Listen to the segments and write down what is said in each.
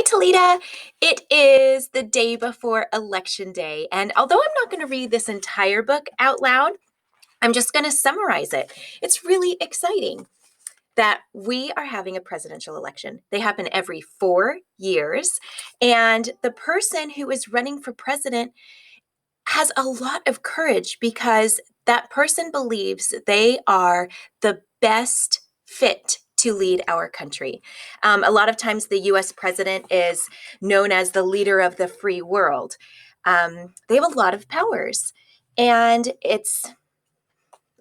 Hi, Talita. It is the day before Election Day, and although I'm not going to read this entire book out loud, I'm just going to summarize it. It's really exciting that we are having a presidential election. They happen every 4 years, and the person who is running for president has a lot of courage because that person believes they are the best fit to lead our country. A lot of times, the US president is known as the leader of the free world. They have a lot of powers, and it's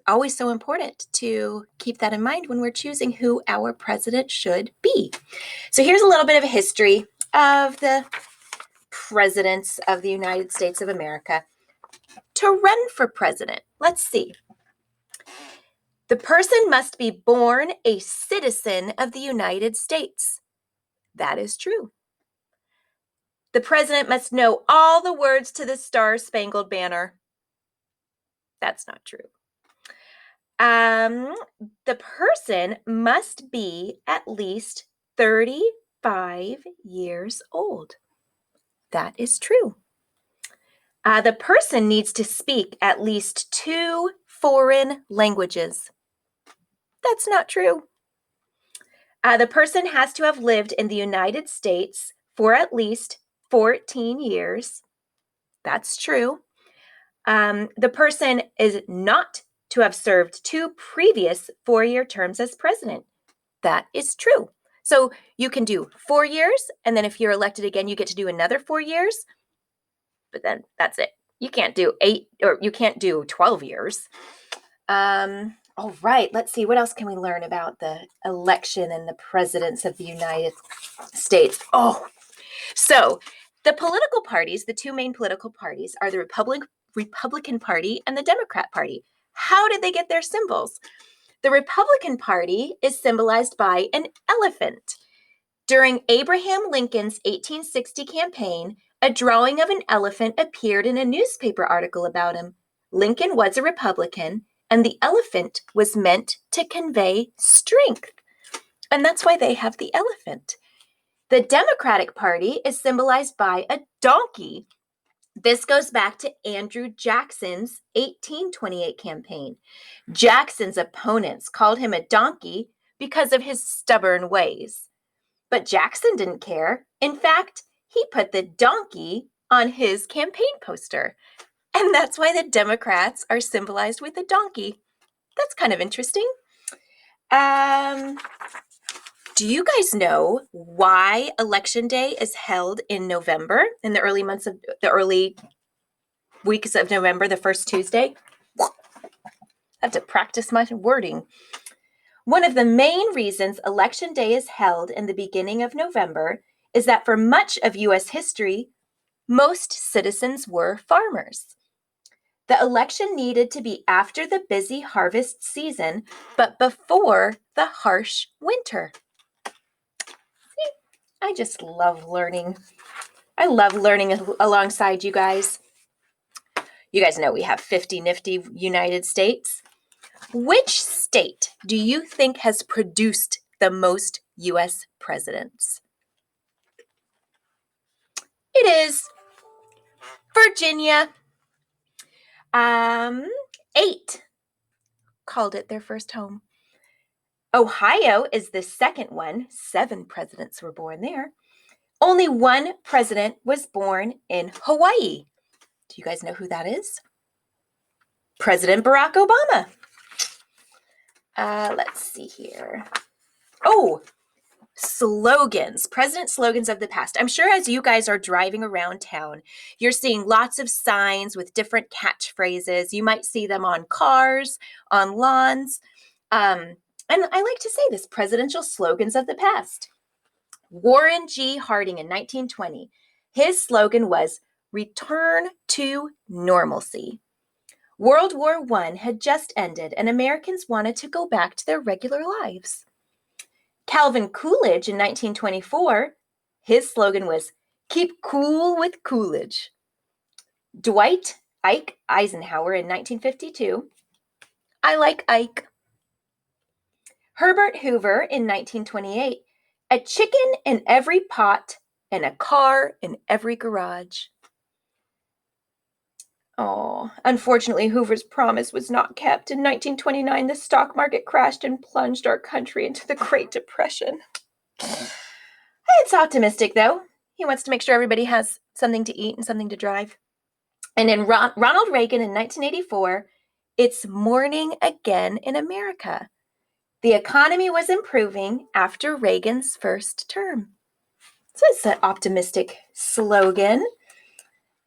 always so important to keep that in mind when we're choosing who our president should be. So, here's a little bit of a history of the presidents of the United States of America. To run for president, let's see. The person must be born a citizen of the United States. That is true. The president must know all the words to the Star-Spangled Banner. That's not true. The person must be at least 35 years old. That is true. The person needs to speak at least 2 foreign languages. That's not true. The person has to have lived in the United States for at least 14 years. That's true. The person is not to have served 2 previous 4-year terms as president. That is true. So you can do 4 years, and then if you're elected again, you get to do another 4 years. But then that's it. You can't do 8, or you can't do 12 years. All right, let's see. What else can we learn about the election and the presidents of the United States? So the political parties, the 2 main political parties, are the Republican Party and the Democrat Party. How did they get their symbols? The Republican Party is symbolized by an elephant. During Abraham Lincoln's 1860 campaign, a drawing of an elephant appeared in a newspaper article about him. Lincoln was a Republican, and the elephant was meant to convey strength. And that's why they have the elephant. The Democratic Party is symbolized by a donkey. This goes back to Andrew Jackson's 1828 campaign. Jackson's opponents called him a donkey because of his stubborn ways. But Jackson didn't care. In fact, he put the donkey on his campaign poster. And that's why the Democrats are symbolized with a donkey. That's kind of interesting. Do you guys know why Election Day is held in November, in the early weeks of November, the first Tuesday? I have to practice my wording. One of the main reasons Election Day is held in the beginning of November is that for much of U.S. history, most citizens were farmers. The election needed to be after the busy harvest season, but before the harsh winter. See, I just love learning. I love learning alongside you guys. You guys know we have 50 nifty United States. Which state do you think has produced the most U.S. presidents? It is Virginia. 8 called it their first home. Ohio is the second one. 7 presidents were born there. Only 1 president was born in Hawaii. Do you guys know who that is? President Barack Obama. Let's see here. Slogans, president slogans of the past. I'm sure as you guys are driving around town, you're seeing lots of signs with different catchphrases. You might see them on cars, on lawns. And I like to say this, presidential slogans of the past. Warren G. Harding in 1920, his slogan was, "Return to normalcy." World War I had just ended, and Americans wanted to go back to their regular lives. Calvin Coolidge in 1924, his slogan was, "Keep cool with Coolidge." Dwight Ike Eisenhower in 1952, "I like Ike." Herbert Hoover in 1928, "A chicken in every pot and a car in every garage. Oh, unfortunately, Hoover's promise was not kept. In 1929, the stock market crashed and plunged our country into the Great Depression. It's optimistic, though. He wants to make sure everybody has something to eat and something to drive. And in Ronald Reagan in 1984, it's morning again in America. The economy was improving after Reagan's first term. So it's an optimistic slogan.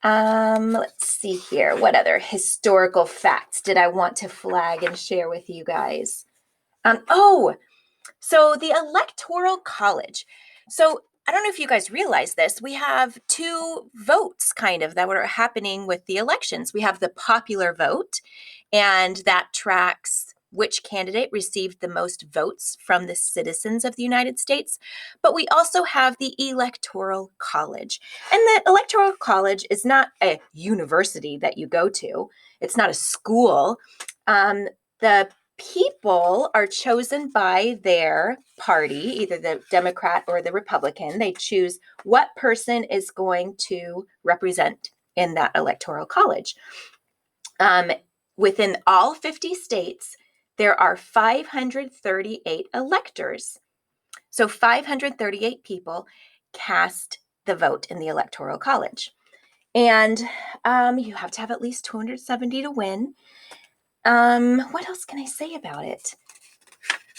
Let's see here. What other historical facts did I want to flag and share with you guys? So the Electoral College. So I don't know if you guys realize this. We have two votes kind of that were happening with the elections. We have the popular vote, and that tracks which candidate received the most votes from the citizens of the United States. But we also have the Electoral College. And the Electoral College is not a university that you go to. It's not a school. The people are chosen by their party, either the Democrat or the Republican. They choose what person is going to represent in that Electoral College. Within all 50 states, there are 538 electors. So 538 people cast the vote in the Electoral College. And you have to have at least 270 to win. What else can I say about it?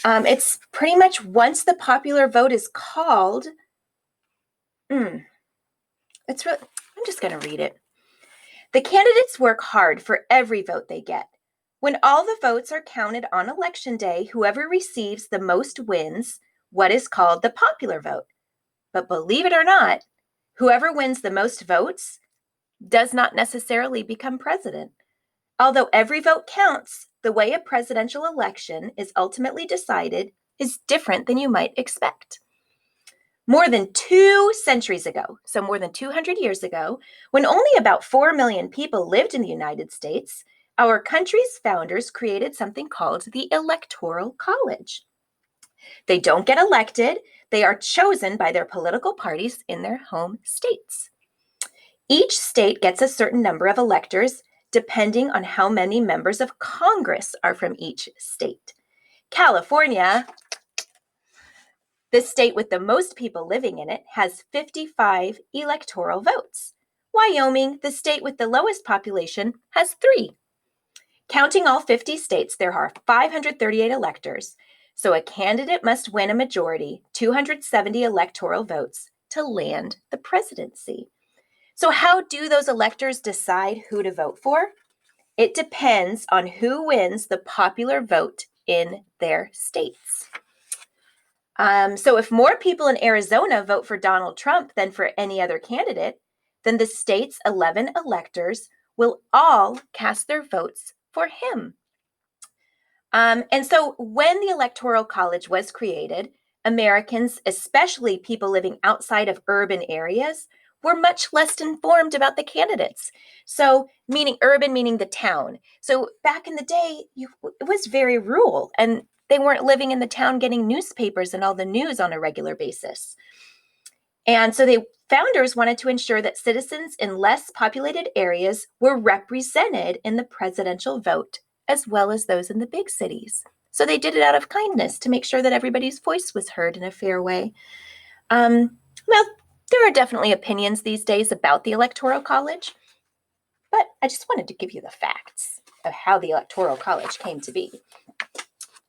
It's pretty much once the popular vote is called, I'm just going to read it. The candidates work hard for every vote they get. When all the votes are counted on election day, whoever receives the most wins what is called the popular vote. But believe it or not, whoever wins the most votes does not necessarily become president. Although every vote counts, the way a presidential election is ultimately decided is different than you might expect. More than 2 centuries ago, so more than 200 years ago, when only about 4 million people lived in the United States, our country's founders created something called the Electoral College. They don't get elected, they are chosen by their political parties in their home states. Each state gets a certain number of electors depending on how many members of Congress are from each state. California, the state with the most people living in it, has 55 electoral votes. Wyoming, the state with the lowest population, has 3. Counting all 50 states, there are 538 electors, so a candidate must win a majority, 270 electoral votes, to land the presidency. So how do those electors decide who to vote for? It depends on who wins the popular vote in their states. So if more people in Arizona vote for Donald Trump than for any other candidate, then the state's 11 electors will all cast their votes for him. And so when the Electoral College was created, Americans, especially people living outside of urban areas, were much less informed about the candidates. So meaning urban, meaning the town. So back in the day, it was very rural, and they weren't living in the town getting newspapers and all the news on a regular basis. And so the founders wanted to ensure that citizens in less populated areas were represented in the presidential vote, as well as those in the big cities. So they did it out of kindness to make sure that everybody's voice was heard in a fair way. Well, there are definitely opinions these days about the Electoral College, but I just wanted to give you the facts of how the Electoral College came to be.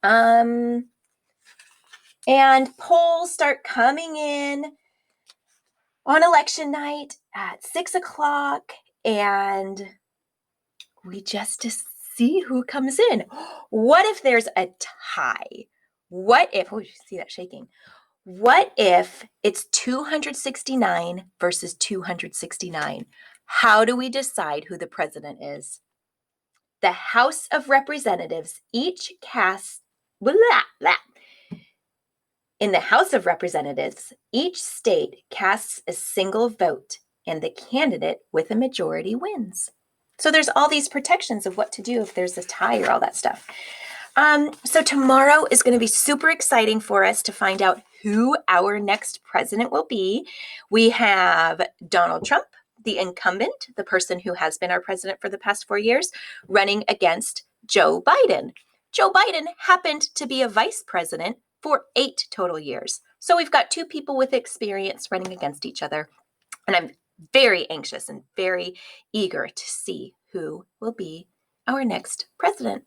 And polls start coming in on election night at 6 o'clock, and we just see who comes in. What if there's a tie? What if, you see that shaking. What if it's 269 versus 269? How do we decide who the president is? The House of Representatives each casts, In the House of Representatives, each state casts a single vote, and the candidate with a majority wins. So there's all these protections of what to do if there's a tie or all that stuff. So tomorrow is going to be super exciting for us to find out who our next president will be, we have Donald Trump, the incumbent, the person who has been our president for the past 4 years, running against Joe Biden. Joe Biden happened to be a vice president for 8 total years. So we've got 2 people with experience running against each other. And I'm very anxious and very eager to see who will be our next president.